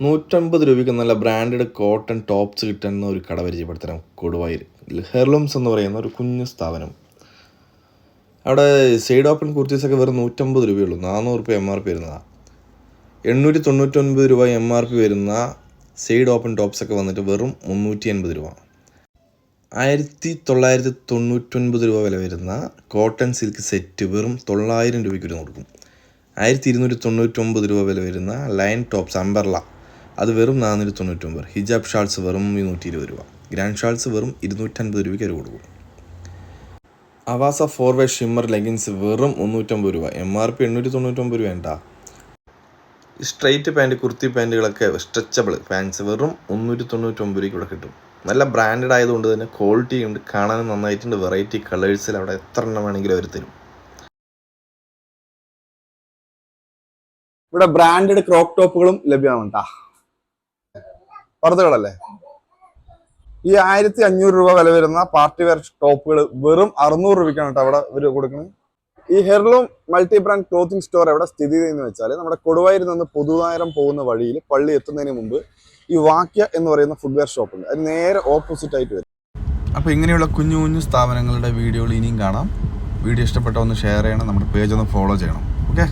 150 രൂപയ്ക്ക് നല്ല branded cotton tops കിട്ടുന്ന ഒരു കട പരിചയപ്പെടുത്തരാം. കൊടുവായൂർ ഹെർലൂംസ് എന്ന് പറയുന്ന ഒരു കുഞ്ഞു സ്ഥാപനം. അവിടെ സൈഡ് ഓപ്പൺ കുർത്തീസൊക്കെ വെറും 150 രൂപയുള്ളൂ. 400 രൂപ MRP വരുന്നതാണ്. 899 രൂപ MRP വരുന്ന സൈഡ് ഓപ്പൺ ടോപ്സൊക്കെ വന്നിട്ട് വെറും 380 രൂപ. 1999 രൂപ വില വരുന്ന കോട്ടൺ സിൽക്ക് സെറ്റ് വെറും 900 രൂപയ്ക്ക് കൊടുക്കും. 1299 രൂപ വില വരുന്ന ലൈൻ ടോപ്സ് അംബർല അത് വെറും 499. ഹിജാബ് ഷാൾസ് വെറും 220 രൂപ. ഗ്രാൻഡ് ഷാൾസ് വെറും 250 രൂപയ്ക്ക് അവർ കൊടുക്കും. അവാസ 4-വേ ഷിമ്മർ ലെഗിൻസ് വെറും 350 രൂപ. MRP 899 രൂപ വേണ്ട. സ്ട്രെയിറ്റ് പാൻറ്റ് കുർത്തി പാൻറ്റുകളൊക്കെ സ്ട്രെച്ചബിൾ പാൻറ്റ്സ് വെറും 399 രൂപയ്ക്ക് ഇവിടെ കിട്ടും. നല്ല ബ്രാൻഡഡ് ആയതുകൊണ്ട് തന്നെ ക്വാളിറ്റി ഉണ്ട്, കാണാനും നന്നായിട്ടുണ്ട്. വെറൈറ്റി കളേഴ്സിൽ അവിടെ എത്ര എണ്ണം വേണമെങ്കിലും അവർ തരും. ഇവിടെ ബ്രാൻഡഡ് ക്രോപ്പ് ടോപ്പുകളും ലഭ്യമാണ് കേട്ടോ. പർദ്ദകളല്ലേ, ഈ 1500 രൂപ വില വരുന്ന പാർട്ടി വെയർ ടോപ്പുകൾ വെറും 600 രൂപയ്ക്കാണ് കേട്ടോ അവിടെ ഇവർ കൊടുക്കുന്നത്. ഈ ഹെർലൂം മൾട്ടി ബ്രാൻഡ് ക്ലോത്തിങ് സ്റ്റോർ എവിടെ സ്ഥിതി ചെയ്യുന്നത് വെച്ചാൽ നമ്മുടെ കൊടുവായൂരിൽ നിന്ന് പുതുനഗരം പോകുന്ന വഴിയിൽ പള്ളി എത്തുന്നതിന് മുമ്പ് ഈ വാക്യ എന്ന് പറയുന്ന ഫുട്വെയർ ഷോപ്പുണ്ട്. അത് നേരെ ഓപ്പോസിറ്റ് ആയിട്ട് വരും. അപ്പോൾ ഇങ്ങനെയുള്ള കുഞ്ഞു കുഞ്ഞു സ്ഥാപനങ്ങളുടെ വീഡിയോകൾ ഇനിയും കാണാം. വീഡിയോ ഇഷ്ടപ്പെട്ട ഒന്ന് ഷെയർ ചെയ്യണം, നമ്മുടെ പേജ് ഒന്ന് ഫോളോ ചെയ്യണം. ഓക്കെ.